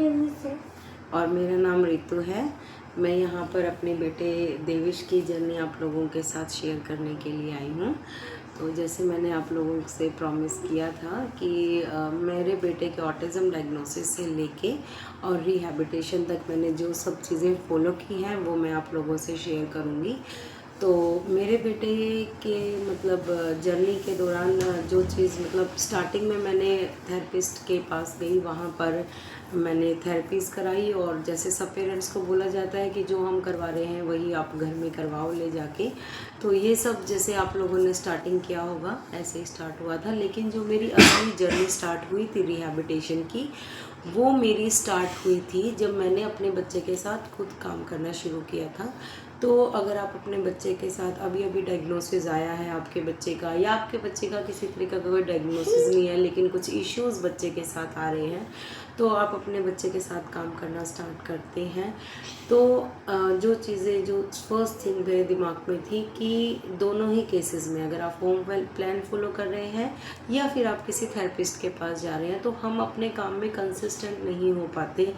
और मेरा नाम रितु है। मैं यहाँ पर अपने बेटे देविश की जर्नी आप लोगों के साथ शेयर करने के लिए आई हूँ। तो जैसे मैंने आप लोगों से प्रॉमिस किया था कि मेरे बेटे के ऑटिज़म डायग्नोसिस से लेके और रिहैबिलिटेशन तक मैंने जो सब चीज़ें फॉलो की हैं वो मैं आप लोगों से शेयर करूँगी। तो मेरे बेटे के मतलब जर्नी के दौरान जो चीज़ मतलब स्टार्टिंग में मैंने थेरेपिस्ट के पास गई, वहाँ पर मैंने थेरेपीज़ कराई और जैसे सब पेरेंट्स को बोला जाता है कि जो हम करवा रहे हैं वही आप घर में करवाओ ले जाके। तो ये सब जैसे आप लोगों ने स्टार्टिंग किया होगा ऐसे ही स्टार्ट हुआ था। लेकिन जो मेरी असली जर्नी स्टार्ट हुई थी रिहैबिलिटेशन की, वो मेरी स्टार्ट हुई थी जब मैंने अपने बच्चे के साथ खुद काम करना शुरू किया था। तो अगर आप अपने बच्चे के साथ अभी डायग्नोसिस आया है आपके बच्चे का, या आपके बच्चे का किसी तरीके का कोई डायग्नोसिस नहीं है लेकिन कुछ इश्यूज़ बच्चे के साथ आ रहे हैं, तो आप अपने बच्चे के साथ काम करना स्टार्ट करते हैं। तो जो चीज़ें जो फर्स्ट थिंग मेरे दिमाग में थी कि दोनों ही केसेस में अगर आप होम प्लान फॉलो कर रहे हैं या फिर आप किसी थेरेपिस्ट के पास जा रहे हैं, तो हम अपने काम में कंसिस्टेंट नहीं हो पाते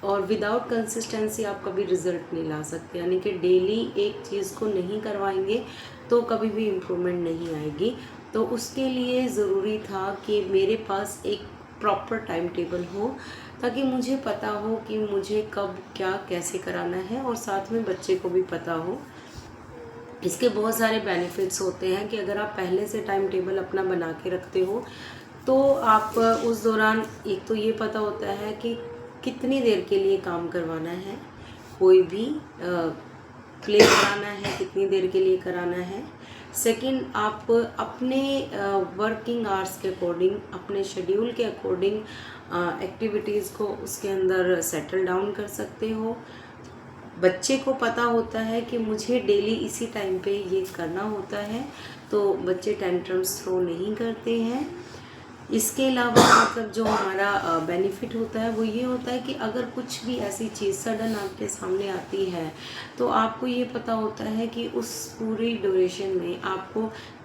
और विदाउट कंसिस्टेंसी आप कभी रिज़ल्ट नहीं ला सकते। यानी कि डेली एक चीज़ को नहीं करवाएंगे तो कभी भी इम्प्रूवमेंट नहीं आएगी। तो उसके लिए ज़रूरी था कि मेरे पास एक प्रॉपर टाइम टेबल हो, ताकि मुझे पता हो कि मुझे कब क्या कैसे कराना है और साथ में बच्चे को भी पता हो। इसके बहुत सारे बेनिफिट्स होते हैं कि अगर आप पहले से टाइम टेबल अपना बना के रखते हो तो आप उस दौरान एक तो ये पता होता है कि कितनी देर के लिए काम करवाना है, कोई भी प्ले कराना है कितनी देर के लिए कराना है। सेकंड, आप अपने वर्किंग आवर्स के अकॉर्डिंग, अपने शेड्यूल के अकॉर्डिंग एक्टिविटीज़ को उसके अंदर सेटल डाउन कर सकते हो। बच्चे को पता होता है कि मुझे डेली इसी टाइम पे ये करना होता है, तो बच्चे टेंट्रम्स थ्रो नहीं करते हैं। इसके अलावा मतलब जो हमारा बेनिफिट होता है वो ये होता है कि अगर कुछ भी ऐसी चीज़ सडन आपके सामने आती है तो आपको ये पता होता है कि उस पूरी ड्यूरेशन में आपको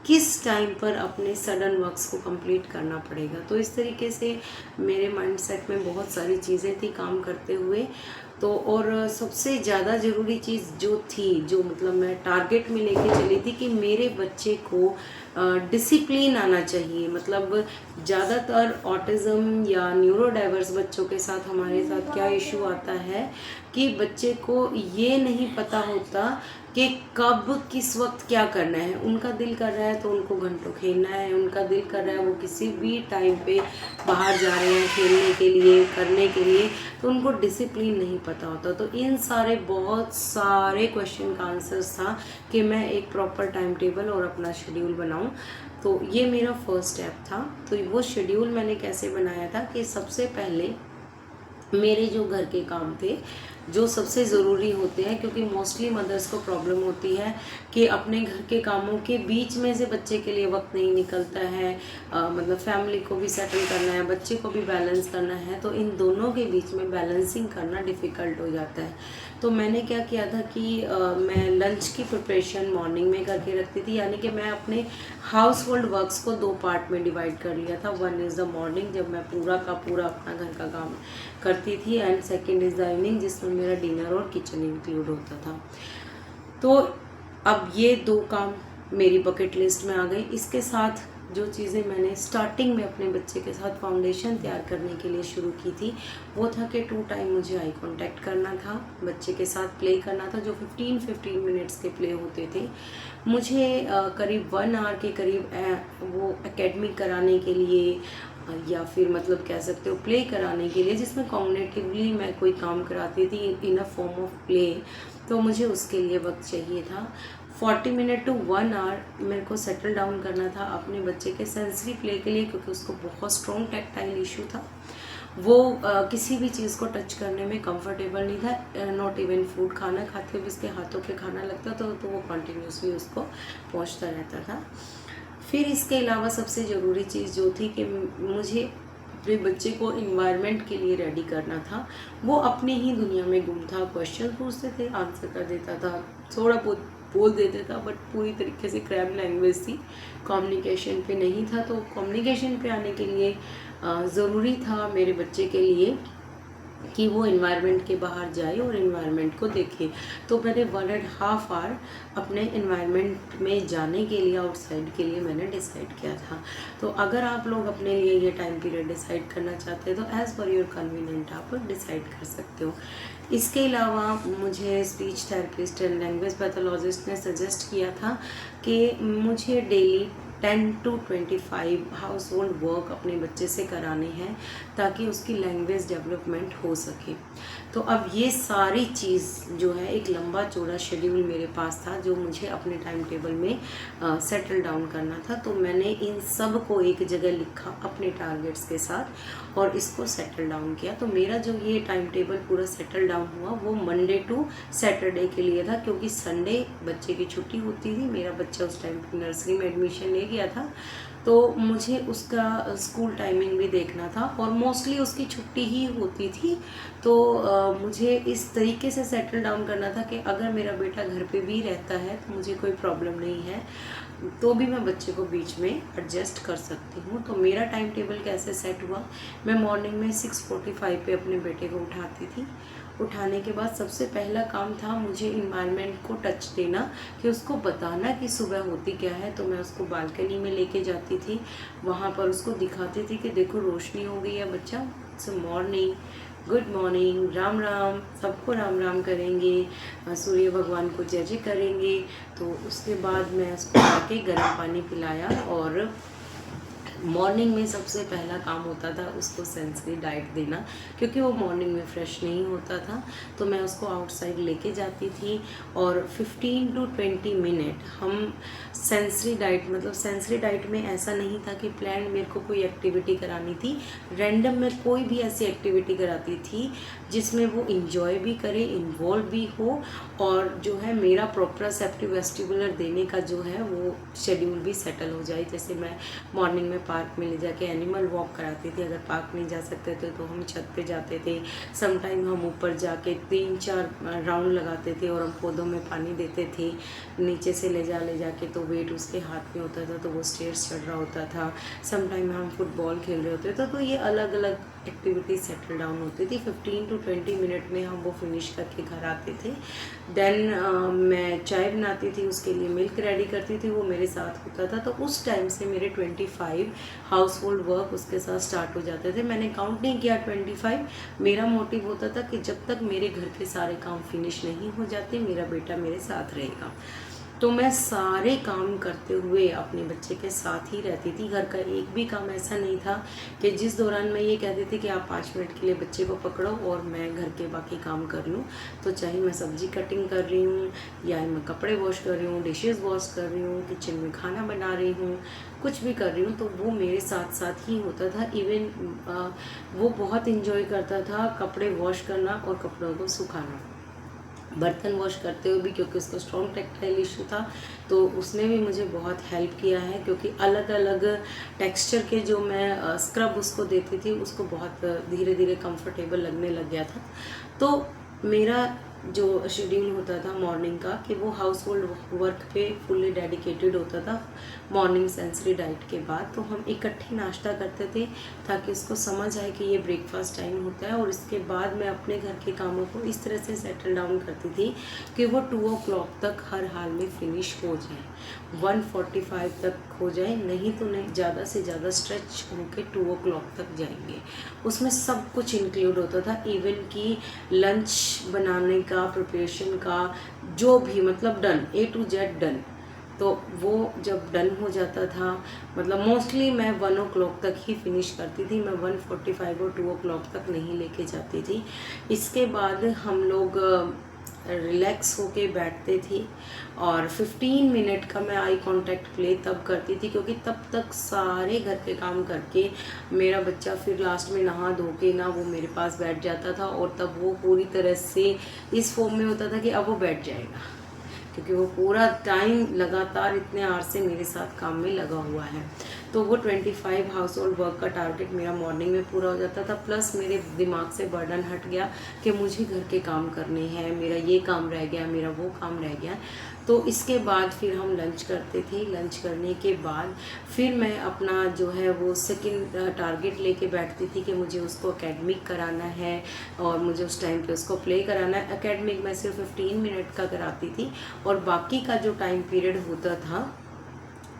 किस टाइम पर अपने सडन वर्क्स को कंप्लीट करना पड़ेगा। तो इस तरीके से मेरे माइंडसेट में बहुत सारी चीज़ें थी काम करते हुए। तो और सबसे ज़्यादा ज़रूरी चीज़ जो थी, जो मतलब मैं टारगेट में लेके चली थी कि मेरे बच्चे को डिसिप्लिन आना चाहिए। मतलब ज़्यादातर ऑटिज़म या न्यूरो डाइवर्स बच्चों के साथ हमारे साथ क्या इशू आता है कि बच्चे को ये नहीं पता होता कि कब किस वक्त क्या करना है। उनका दिल कर रहा है तो उनको घंटों खेलना है, उनका दिल कर रहा है वो किसी भी टाइम पे बाहर जा रहे हैं खेलने के लिए, करने के लिए, तो उनको डिसिप्लिन नहीं पता होता। तो इन सारे बहुत सारे क्वेश्चन का आंसर्स था कि मैं एक प्रॉपर टाइम टेबल और अपना शेड्यूल बनाऊं। तो ये मेरा फर्स्ट स्टेप था। तो वो शेड्यूल मैंने कैसे बनाया था कि सबसे पहले मेरे जो घर के काम थे जो सबसे ज़रूरी होते हैं, क्योंकि मोस्टली मदर्स को प्रॉब्लम होती है कि अपने घर के कामों के बीच में से बच्चे के लिए वक्त नहीं निकलता है। मतलब फैमिली को भी सेटल करना है, बच्चे को भी बैलेंस करना है, तो इन दोनों के बीच में बैलेंसिंग करना डिफ़िकल्ट हो जाता है। तो मैंने क्या किया था कि मैं लंच की प्रिपरेशन मॉर्निंग में करके रखती थी। यानी कि मैं अपने हाउस होल्ड वर्क्स को 2 पार्ट में डिवाइड कर लिया था। वन इज़ द मॉर्निंग जब मैं पूरा का पूरा अपना घर का काम करती थी, and second is the evening जिसमें मेरा डिनर और किचन इंक्लूड होता था। तो अब ये 2 काम मेरी बकेट लिस्ट में आ गई। इसके साथ जो चीज़ें मैंने स्टार्टिंग में अपने बच्चे के साथ फाउंडेशन तैयार करने के लिए शुरू की थी वो था कि 2 टाइम मुझे आई कांटेक्ट करना था, बच्चे के साथ प्ले करना था। जो 15 मिनट्स के प्ले होते थे मुझे करीब 1 आवर के करीब वो एकेडमिक कराने के लिए या फिर मतलब कह सकते हो प्ले कराने के लिए, जिसमें कॉग्निटिवली मैं कोई काम कराती थी इन अ फॉर्म ऑफ प्ले, तो मुझे उसके लिए वक्त चाहिए था। 40 मिनट टू 1 आवर मेरे को सेटल डाउन करना था अपने बच्चे के सेंसरी प्ले के लिए, क्योंकि उसको बहुत स्ट्रॉन्ग टैक्टाइल इशू था। वो किसी भी चीज़ को टच करने में कंफर्टेबल नहीं था। नॉट इवन फूड, खाना खाते हुए उसके हाथों पे खाना लगता था तो वो कंटिन्यूसली उसको पहुँचता रहता था। फिर इसके अलावा सबसे ज़रूरी चीज़ जो थी कि मुझे अपने बच्चे को इन्वायरमेंट के लिए रेडी करना था। वो अपनी ही दुनिया में गुम था, क्वेश्चन पूछते थे आंसर कर देता था, थोड़ा बहुत बोल देता था, बट पूरी तरीके से क्रैब लैंग्वेज थी, कम्युनिकेशन पे नहीं था। तो कम्युनिकेशन पे आने के लिए ज़रूरी था मेरे बच्चे के लिए कि वो इन्वायरमेंट के बाहर जाए और इन्वायरमेंट को देखे। तो मैंने 1.5 आवर अपने इन्वायरमेंट में जाने के लिए, आउटसाइड के लिए मैंने डिसाइड किया था। तो अगर आप लोग अपने लिए ये टाइम पीरियड डिसाइड करना चाहते हैं तो एज़ पर योर कन्वीनियंट आप डिसाइड कर सकते हो। इसके अलावा मुझे speech therapist and language pathologist ने सजेस्ट किया था कि मुझे daily 10 to 25 house hold work अपने बच्चे से कराने हैं ताकि उसकी लैंग्वेज डेवलपमेंट हो सके। तो अब ये सारी चीज़ जो है, एक लंबा चौड़ा शेड्यूल मेरे पास था जो मुझे अपने टाइम टेबल में सेटल डाउन करना था। तो मैंने इन सब को एक जगह लिखा अपने टारगेट्स के साथ और इसको सेटल डाउन किया। तो मेरा जो ये टाइम टेबल पूरा सेटल डाउन हुआ वो मंडे टू सैटरडे के लिए था, क्योंकि संडे बच्चे की छुट्टी होती थी। मेरा बच्चा उस टाइम नर्सरी में एडमिशन ले गया था, तो मुझे उसका स्कूल टाइमिंग भी देखना था और मोस्टली उसकी छुट्टी ही होती थी। तो मुझे इस तरीके से सेटल डाउन करना था कि अगर मेरा बेटा घर पे भी रहता है तो मुझे कोई प्रॉब्लम नहीं है, तो भी मैं बच्चे को बीच में एडजस्ट कर सकती हूँ। तो मेरा टाइम टेबल कैसे सेट हुआ, मैं मॉर्निंग में 6:45 पे अपने बेटे को उठाती थी। उठाने के बाद सबसे पहला काम था मुझे इन्वायरमेंट को टच देना, कि उसको बताना कि सुबह होती क्या है। तो मैं उसको बालकनी में लेके जाती थी, वहाँ पर उसको दिखाती थी कि देखो रोशनी हो गई है बच्चा, सो morning, good morning, Ram Ram, सबको राम राम करेंगे, सूर्य भगवान को जय जय करेंगे। तो उसके बाद मैं उसको आके गर्म पानी पिलाया और मॉर्निंग में सबसे पहला काम होता था उसको सेंसरी डाइट देना, क्योंकि वो मॉर्निंग में फ्रेश नहीं होता था। तो मैं उसको आउटसाइड लेके जाती थी और 15 to 20 मिनट हम सेंसरी डाइट, मतलब सेंसरी डाइट में ऐसा नहीं था कि प्लान मेरे को कोई एक्टिविटी करानी थी, रैंडम में कोई भी ऐसी एक्टिविटी कराती थी जिसमें वो इंजॉय भी करे, इन्वॉल्व भी हो, और जो है मेरा प्रोप्रोसेप्टिव वेस्टिबुलर देने का जो है वो शेड्यूल भी सेटल हो जाए। जैसे मैं मॉर्निंग में पार्क में ले जाके एनिमल वॉक कराती थी, अगर पार्क नहीं जा सकते थे तो हम छत पे जाते थे, समटाइम हम ऊपर जाके 3-4 राउंड लगाते थे और हम पौधों में पानी देते थे, नीचे से ले जाके तो वेट उसके हाथ में होता था तो वो स्टेयर्स चढ़ रहा होता था, समटाइम हम फुटबॉल खेल रहे होते थे। तो ये अलग अलग एक्टिविटी सेटल डाउन होती थी। 15 to 20 मिनट में हम वो फिनिश करके घर आते थे। देन मैं चाय बनाती थी, उसके लिए मिल्क रेडी करती थी, वो मेरे साथ होता था। तो उस टाइम से मेरे 25 हाउस होल्ड वर्क उसके साथ स्टार्ट हो जाते थे। मैंने काउंट नहीं किया 25, मेरा मोटिव होता था कि जब तक मेरे घर के सारे काम फिनिश नहीं हो जाते मेरा बेटा मेरे साथ रहेगा। तो मैं सारे काम करते हुए अपने बच्चे के साथ ही रहती थी। घर का एक भी काम ऐसा नहीं था कि जिस दौरान मैं ये कहती थी कि आप 5 मिनट के लिए बच्चे को पकड़ो और मैं घर के बाकी काम कर लूँ। तो चाहे मैं सब्जी कटिंग कर रही हूँ या मैं कपड़े वॉश कर रही हूँ, डिशेस वॉश कर रही हूँ, किचन में खाना बना रही हूँ, कुछ भी कर रही हूँ, तो वो मेरे साथ साथ ही होता था। इवन वो बहुत इन्जॉय करता था कपड़े वॉश करना और कपड़ों को सुखाना, बर्तन वॉश करते हुए भी, क्योंकि उसको स्ट्रॉन्ग टेक्सटाइल इशू था। तो उसने भी मुझे बहुत हेल्प किया है, क्योंकि अलग अलग टेक्सचर के जो मैं स्क्रब उसको देती थी उसको बहुत धीरे धीरे कंफर्टेबल लगने लग गया था। तो मेरा जो शेड्यूल होता था मॉर्निंग का कि वो हाउस होल्ड वर्क पे फुल्ली डेडिकेटेड होता था। मॉर्निंग सेंसरी डाइट के बाद तो हम इकट्ठे नाश्ता करते थे ताकि उसको समझ आए कि ये ब्रेकफास्ट टाइम होता है। और इसके बाद मैं अपने घर के कामों को इस तरह से सेटल डाउन करती थी कि वो 2 o'clock तक हर हाल में फिनिश हो जाए, 1:45 तक हो जाए, नहीं तो नहीं ज़्यादा से ज़्यादा स्ट्रेच होकर 2 o'clock तक जाएंगे। उसमें सब कुछ इंक्लूड होता था, इवन कि लंच बनाने का, प्रिपरेशन का, जो भी, मतलब done, A to Z done. तो वो जब डन हो जाता था, मतलब मोस्टली मैं 1 o'clock तक ही फिनिश करती थी, मैं 1:45 और 2 o'clock तक नहीं लेके जाती थी। इसके बाद हम लोग रिलैक्स होके बैठते थे और 15 मिनट का मैं आई कांटेक्ट प्ले तब करती थी, क्योंकि तब तक सारे घर के काम करके मेरा बच्चा फिर लास्ट में नहा धो के ना वो मेरे पास बैठ जाता था, और तब वो पूरी तरह से इस फॉर्म में होता था कि अब वो बैठ जाएगा, क्योंकि वो पूरा टाइम लगातार इतने आवर से मेरे साथ काम में लगा हुआ है। तो वो 25 हाउस होल्ड वर्क का टारगेट मेरा मॉर्निंग में पूरा हो जाता था, प्लस मेरे दिमाग से बर्डन हट गया कि मुझे घर के काम करने हैं, मेरा ये काम रह गया, मेरा वो काम रह गया। तो इसके बाद फिर हम लंच करते थे। लंच करने के बाद फिर मैं अपना जो है वो सेकंड टारगेट लेके बैठती थी कि मुझे उसको एकेडमिक कराना है और मुझे उस टाइम पे उसको प्ले कराना है। एकेडमिक मैं सिर्फ 15 मिनट का कराती थी और बाकी का जो टाइम पीरियड होता था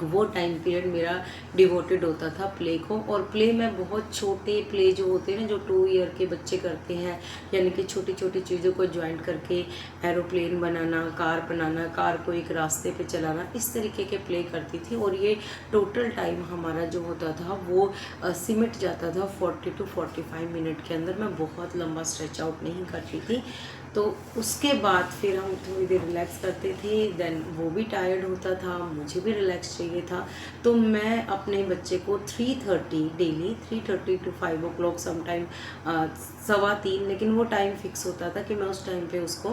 वो टाइम पीरियड मेरा डिवोटेड होता था प्ले को। और प्ले में बहुत छोटे प्ले जो होते हैं ना, जो 2 ईयर के बच्चे करते हैं, यानी कि छोटी छोटी चीज़ों को ज्वाइंट करके एरोप्लेन बनाना, कार को एक रास्ते पे चलाना, इस तरीके के प्ले करती थी। और ये टोटल टाइम हमारा जो होता था वो सिमट जाता था 40 to 45 मिनट के अंदर। मैं बहुत लंबा स्ट्रेच आउट नहीं करती थी। तो उसके बाद फिर हम थोड़ी देर रिलैक्स करते थे। देन वो भी टायर्ड होता था, मुझे भी रिलैक्स चाहिए था। तो मैं अपने बच्चे को 3:30 डेली 3:30 to 5 o'clock समटाइम 2:15, लेकिन वो टाइम फिक्स होता था कि मैं उस टाइम पे उसको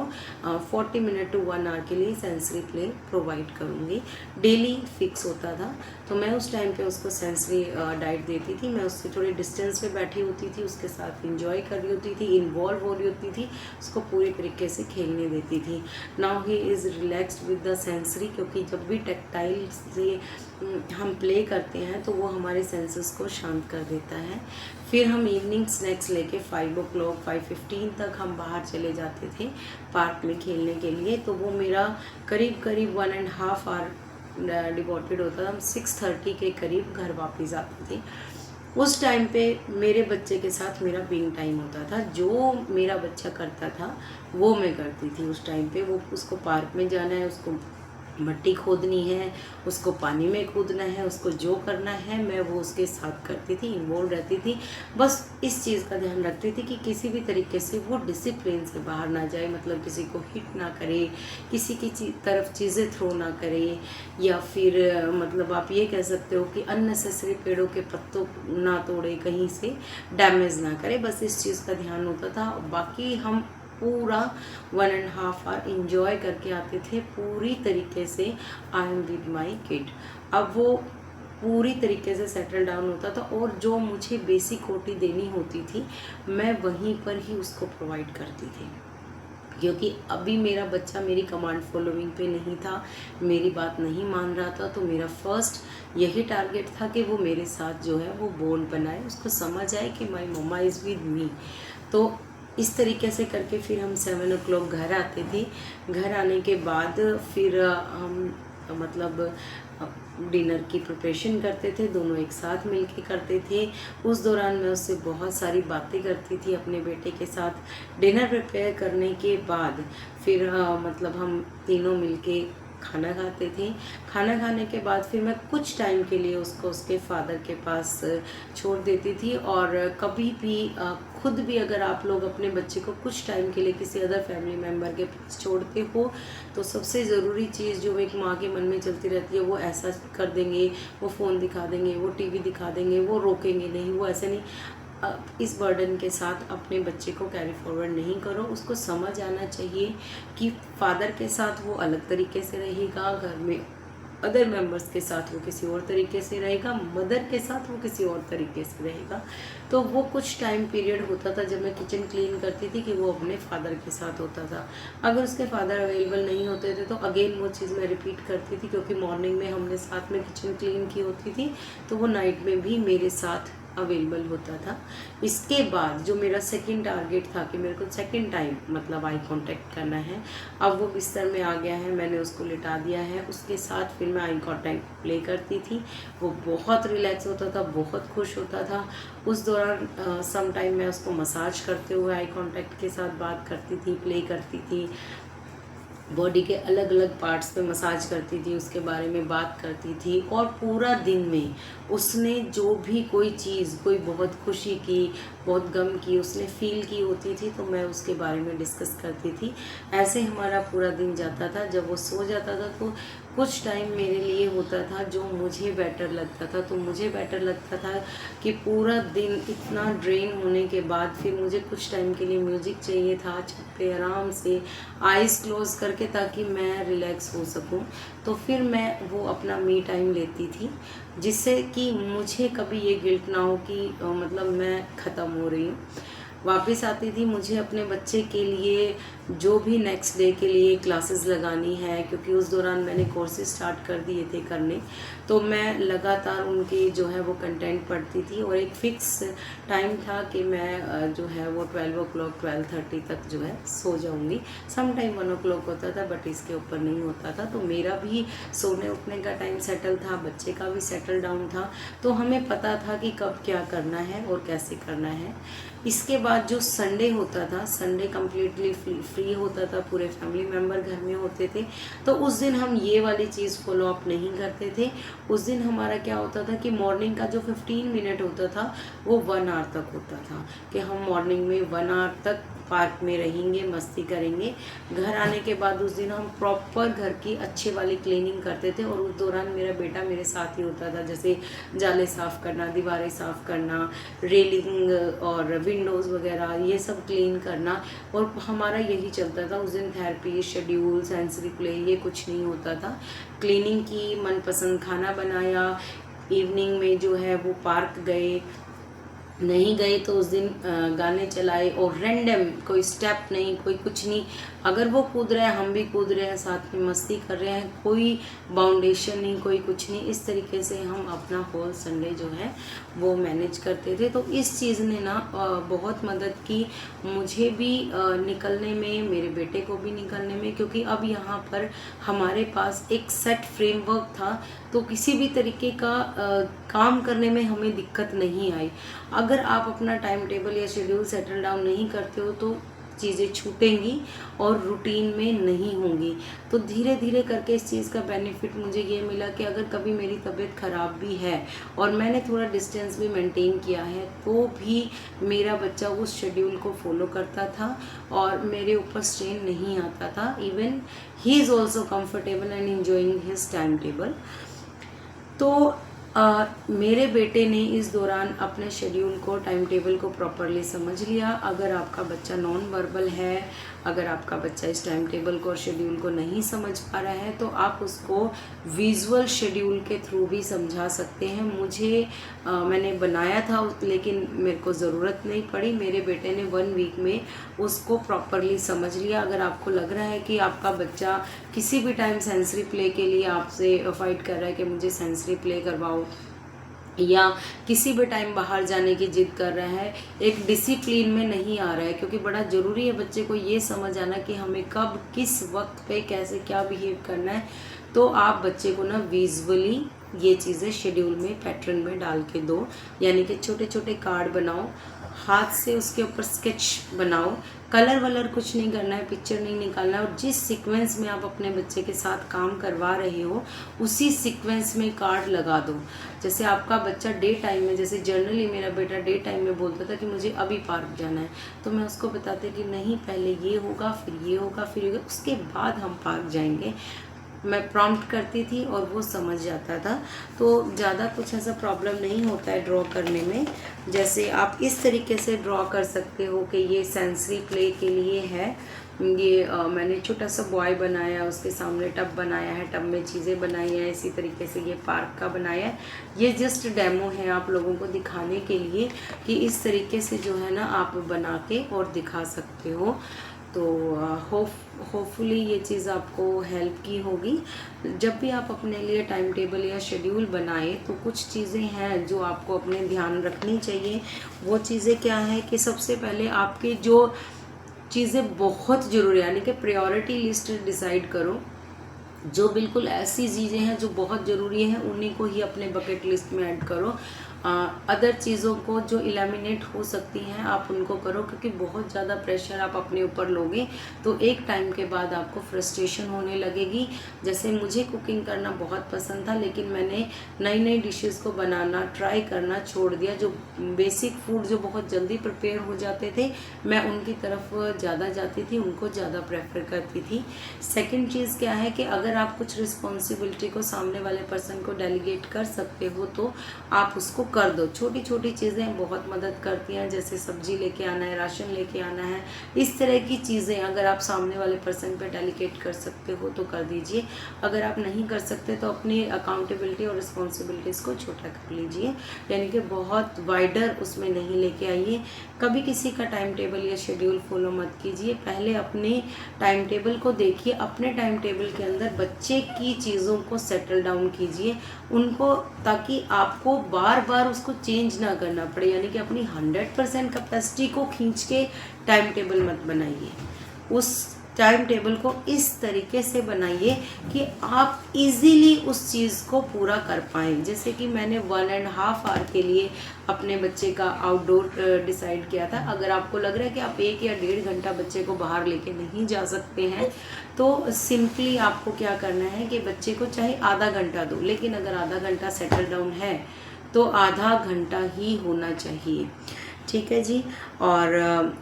40 मिनट to 1 hour के लिए सेंसरी प्ले प्रोवाइड करूँगी। डेली फिक्स होता था। तो मैं उस टाइम पे उसको सेंसरी डाइट देती थी। मैं उससे थोड़ी डिस्टेंस पे बैठी होती थी, उसके साथ इंजॉय कर रही होती थी, इन्वॉल्व हो रही होती थी, उसको पूरी तरीके से खेलने देती थी। Now he is relaxed with the sensory, क्योंकि जब भी टेक्टाइल से हम प्ले करते हैं तो वो हमारे सेंसेस को शांत कर देता है। फिर हम इवनिंग स्नैक्स लेके 5 o'clock 5:15 तक हम बाहर चले जाते थे पार्क में खेलने के लिए। तो वो मेरा करीब 1.5 hour डिवोटेड होता था। हम 6:30 के करीब घर वापस आते थे। उस टाइम पे मेरे बच्चे के साथ मेरा बीइंग टाइम होता था। जो मेरा बच्चा करता था वो मैं करती थी उस टाइम पे। वो उसको पार्क में जाना है, उसको मट्टी खोदनी है, उसको पानी में कूदना है, उसको जो करना है मैं वो उसके साथ करती थी, इन्वॉल्व रहती थी। बस इस चीज़ का ध्यान रखती थी कि किसी भी तरीके से वो डिसिप्लिन से बाहर ना जाए, मतलब किसी को हिट ना करे, किसी की तरफ चीज़ें थ्रो ना करे, या फिर मतलब आप ये कह सकते हो कि अननेसेसरी पेड़ों के पत्तों ना तोड़े, कहीं से डैमेज ना करे। बस इस चीज़ का ध्यान होता था। बाकी हम पूरा 1.5 hour इंजॉय करके आते थे पूरी तरीके से। I am with my kid. अब वो पूरी तरीके से सेटल डाउन होता था और जो मुझे बेसिक रोटी देनी होती थी मैं वहीं पर ही उसको प्रोवाइड करती थी, क्योंकि अभी मेरा बच्चा मेरी कमांड फॉलोइंग पे नहीं था, मेरी बात नहीं मान रहा था। तो मेरा फर्स्ट यही टारगेट था कि वो मेरे साथ जो है वो बॉन्ड बनाए, उसको समझ आए कि माई मम्मा इज़ विद मी। तो इस तरीके से करके फिर हम 7 o'clock घर आते थे। घर आने के बाद फिर हम मतलब डिनर की प्रिपरेशन करते थे, दोनों एक साथ मिलके करते थे। उस दौरान मैं उससे बहुत सारी बातें करती थी अपने बेटे के साथ। डिनर प्रिपेयर करने के बाद फिर मतलब हम तीनों मिलके खाना खाते थे। खाना खाने के बाद फिर मैं कुछ टाइम के लिए उसको उसके फादर के पास छोड़ देती थी। और कभी भी खुद भी अगर आप लोग अपने बच्चे को कुछ टाइम के लिए किसी अदर फैमिली मेम्बर के पास छोड़ते हो तो सबसे ज़रूरी चीज़ जो एक माँ के मन में चलती रहती है, वो ऐसा कर देंगे, वो फ़ोन दिखा देंगे, वो टीवी दिखा देंगे, वो रोकेंगे नहीं, वो ऐसे नहीं। इस बर्डन के साथ अपने बच्चे को कैरी फॉरवर्ड नहीं करो। उसको समझ आना चाहिए कि फादर के साथ वो अलग तरीके से रहेगा, घर में अदर मेंबर्स के साथ वो किसी और तरीके से रहेगा, मदर के साथ वो किसी और तरीके से रहेगा। तो वो कुछ टाइम पीरियड होता था जब मैं किचन क्लीन करती थी कि वो अपने फादर के साथ होता था। अगर उसके फादर अवेलेबल नहीं होते थे तो अगेन वो चीज़ मैं रिपीट करती थी, क्योंकि मॉर्निंग में हमने साथ में किचन क्लीन की होती थी तो वो नाइट में भी मेरे साथ अवेलेबल होता था। इसके बाद जो मेरा सेकंड टारगेट था कि मेरे को सेकंड टाइम मतलब आई कांटेक्ट करना है, अब वो बिस्तर में आ गया है, मैंने उसको लिटा दिया है, उसके साथ फिर मैं आई कांटेक्ट प्ले करती थी। वो बहुत रिलैक्स होता था, बहुत खुश होता था। उस दौरान सम टाइम मैं उसको मसाज करते हुए आई कांटेक्ट के साथ बात करती थी, प्ले करती थी, बॉडी के अलग अलग पार्ट्स पे मसाज करती थी, उसके बारे में बात करती थी। और पूरा दिन में उसने जो भी कोई चीज़, कोई बहुत खुशी की, बहुत गम की उसने फील की होती थी तो मैं उसके बारे में डिस्कस करती थी। ऐसे हमारा पूरा दिन जाता था। जब वो सो जाता था तो कुछ टाइम मेरे लिए होता था जो मुझे बेटर लगता था। तो मुझे बेटर लगता था कि पूरा दिन इतना ड्रेन होने के बाद फिर मुझे कुछ टाइम के लिए म्यूज़िक चाहिए था, छत पे आराम से आइज़ क्लोज करके, ताकि मैं रिलैक्स हो सकूं। तो फिर मैं वो अपना मी टाइम लेती थी। जिससे कि मुझे कभी ये गिल्ट ना हो कि मतलब मैं ख़त्म हो रही हूँ। वापस आती थी, मुझे अपने बच्चे के लिए जो भी नेक्स्ट डे के लिए क्लासेस लगानी है, क्योंकि उस दौरान मैंने कोर्सेज स्टार्ट कर दिए थे करने, तो मैं लगातार उनके जो है वो कंटेंट पढ़ती थी। और एक फ़िक्स टाइम था कि मैं जो है वो 12 o'clock 12:30 तक जो है सो जाऊंगी। सम टाइम 1 o'clock होता था, बट इसके ऊपर नहीं होता था। तो मेरा भी सोने उठने का टाइम सेटल था, बच्चे का भी सेटल डाउन था, तो हमें पता था कि कब क्या करना है और कैसे करना है। इसके बाद जो संडे होता था, संडे कम्प्लीटली फ्री होता था, पूरे फैमिली मेम्बर घर में होते थे, तो उस दिन हम ये वाली चीज़ फॉलो अप नहीं करते थे। उस दिन हमारा क्या होता था कि मॉर्निंग का जो 15 मिनट होता था वो 1 आवर तक होता था, कि हम मॉर्निंग में 1 आवर तक पार्क में रहेंगे, मस्ती करेंगे। घर आने के बाद उस दिन हम प्रॉपर घर की अच्छे वाली क्लीनिंग करते थे, और उस दौरान मेरा बेटा मेरे साथ ही होता था, जैसे जाले साफ़ करना, दीवारें साफ़ करना, रेलिंग और विंडोज़ वगैरह ये सब क्लीन करना। और हमारा यही चलता था उस दिन। थेरेपी शेड्यूल, सेंसरी प्ले ये कुछ नहीं होता था। क्लीनिंग की, मनपसंद खाना बनाया, इवनिंग में जो है वो पार्क गए, नहीं गए तो उस दिन गाने चलाए, और रैंडम कोई स्टेप नहीं, कोई कुछ नहीं। अगर वो कूद रहे हैं हम भी कूद रहे हैं, साथ में मस्ती कर रहे हैं, कोई बाउंडेशन नहीं, कोई कुछ नहीं। इस तरीके से हम अपना होल संडे जो है वो मैनेज करते थे। तो इस चीज़ ने ना बहुत मदद की मुझे भी निकलने में, मेरे बेटे को भी निकलने में, क्योंकि अब यहाँ पर हमारे पास एक सेट फ्रेमवर्क था, तो किसी भी तरीके का काम करने में हमें दिक्कत नहीं आई। अगर आप अपना टाइम टेबल या शेड्यूल सेटल डाउन नहीं करते हो तो चीज़ें छूटेंगी और रूटीन में नहीं होंगी। तो धीरे धीरे करके इस चीज़ का बेनिफिट मुझे ये मिला कि अगर कभी मेरी तबीयत ख़राब भी है और मैंने थोड़ा डिस्टेंस भी मेंटेन किया है, तो भी मेरा बच्चा उस शेड्यूल को फॉलो करता था और मेरे ऊपर स्ट्रेन नहीं आता था। Even he is also comfortable and enjoying his time table. तो मेरे बेटे ने इस दौरान अपने शेड्यूल को, टाइम टेबल को प्रॉपरली समझ लिया। अगर आपका बच्चा नॉन वर्बल है, अगर आपका बच्चा इस टाइम टेबल को और शेड्यूल को नहीं समझ पा रहा है, तो आप उसको विजुअल शेड्यूल के थ्रू भी समझा सकते हैं। मैंने बनाया था लेकिन मेरे को ज़रूरत नहीं पड़ी। मेरे बेटे ने 1 वीक में उसको प्रॉपरली समझ लिया। अगर आपको लग रहा है कि आपका बच्चा किसी भी टाइम सेंसरी प्ले के लिए आपसे फाइट कर रहा है कि मुझे सेंसरी प्ले करवाओ, या किसी भी टाइम बाहर जाने की जिद कर रहा है, एक डिसिप्लिन में नहीं आ रहा है, क्योंकि बड़ा ज़रूरी है बच्चे को ये समझ आना कि हमें कब किस वक्त पे कैसे क्या बिहेव करना है। तो आप बच्चे को ना विजुअली ये चीज़ें शेड्यूल में, पैटर्न में डाल के दो। यानी कि छोटे छोटे कार्ड बनाओ, हाथ से उसके ऊपर स्केच बनाओ, कलर वलर कुछ नहीं करना है, पिक्चर नहीं निकालना है, और जिस सीक्वेंस में आप अपने बच्चे के साथ काम करवा रहे हो उसी सीक्वेंस में कार्ड लगा दो। जैसे आपका बच्चा डे टाइम में, जैसे जनरली मेरा बेटा डे टाइम में बोलता था कि मुझे अभी पार्क जाना है, तो मैं उसको बताती कि नहीं, पहले ये होगा, फिर ये होगा, फिर ये होगा, उसके बाद हम पार्क जाएंगे। मैं प्रॉम्प्ट करती थी और वो समझ जाता था। तो ज़्यादा कुछ ऐसा प्रॉब्लम नहीं होता है ड्रॉ करने में। जैसे आप इस तरीके से ड्रॉ कर सकते हो कि ये सेंसरी प्ले के लिए है। ये मैंने छोटा सा बॉय बनाया, उसके सामने टब बनाया है, टब में चीज़ें बनाई हैं। इसी तरीके से ये पार्क का बनाया है। ये जस्ट डेमो है आप लोगों को दिखाने के लिए कि इस तरीके से जो है ना आप बना के और दिखा सकते हो। तो होपफुली ये चीज़ आपको हेल्प की होगी। जब भी आप अपने लिए टाइम टेबल या शेड्यूल बनाएं तो कुछ चीज़ें हैं जो आपको अपने ध्यान रखनी चाहिए। वो चीज़ें क्या है कि सबसे पहले आपके जो चीज़ें बहुत ज़रूरी, यानी कि प्रायोरिटी लिस्ट डिसाइड करो। जो बिल्कुल ऐसी चीज़ें हैं जो बहुत ज़रूरी हैं उन्हीं को ही अपने बकेट लिस्ट में ऐड करो। अदर चीज़ों को जो एलिमिनेट हो सकती हैं आप उनको करो, क्योंकि बहुत ज़्यादा प्रेशर आप अपने ऊपर लोगे तो एक टाइम के बाद आपको फ्रस्ट्रेशन होने लगेगी। जैसे मुझे कुकिंग करना बहुत पसंद था, लेकिन मैंने नई नई डिशेस को बनाना ट्राई करना छोड़ दिया। जो बेसिक फूड जो बहुत जल्दी प्रिपेयर हो जाते थे मैं उनकी तरफ ज़्यादा जाती थी, उनको ज़्यादा प्रेफर करती थी। सेकेंड चीज़ क्या है कि अगर आप कुछ रिस्पॉन्सिबिलिटी को सामने वाले पर्सन को डेलीगेट कर सकते हो तो आप उसको कर दो। छोटी छोटी चीज़ें बहुत मदद करती हैं, जैसे सब्जी लेके आना है, राशन लेके आना है, इस तरह की चीज़ें अगर आप सामने वाले पर्सन पे डेलीकेट कर सकते हो तो कर दीजिए। अगर आप नहीं कर सकते तो अपनी अकाउंटेबिलिटी और रिस्पॉन्सिबिलिटीज़ को छोटा कर लीजिए, यानी कि बहुत वाइडर उसमें नहीं लेके आइए। कभी किसी का टाइम टेबल या शेड्यूल फॉलो मत कीजिए, पहले अपने टाइम टेबल को देखिए, अपने टाइम टेबल के अंदर बच्चे की चीज़ों को सेटल डाउन कीजिए उनको, ताकि आपको बार बार उसको चेंज ना करना पड़े। यानी कि अपनी 100% कैपेसिटी को खींच के टाइम टेबल मत बनाइए, उस टाइम टेबल को इस तरीके से बनाइए कि आप इजीली उस चीज़ को पूरा कर पाएँ। जैसे कि मैंने 1.5 आवर के लिए अपने बच्चे का आउटडोर डिसाइड किया था। अगर आपको लग रहा है कि आप 1 या 1.5 घंटा बच्चे को बाहर लेके नहीं जा सकते हैं, तो सिंपली आपको क्या करना है कि बच्चे को चाहे आधा घंटा दो, लेकिन अगर आधा घंटा सेटल डाउन है तो आधा घंटा ही होना चाहिए। ठीक है जी। और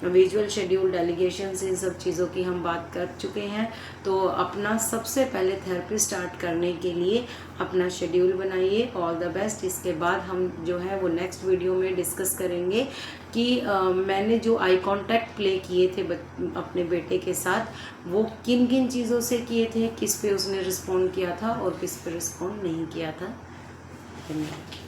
विजुअल शेड्यूल, डेलीगेशंस, इन सब चीज़ों की हम बात कर चुके हैं। तो अपना सबसे पहले थेरेपी स्टार्ट करने के लिए अपना शेड्यूल बनाइए। All the best. इसके बाद हम जो है वो नेक्स्ट वीडियो में डिस्कस करेंगे कि मैंने जो आई कांटेक्ट प्ले किए थे अपने बेटे के साथ, वो किन किन चीज़ों से किए थे, किस पे उसने रिस्पॉन्ड किया था और किस पे रिस्पॉन्ड नहीं किया था। धन्यवाद।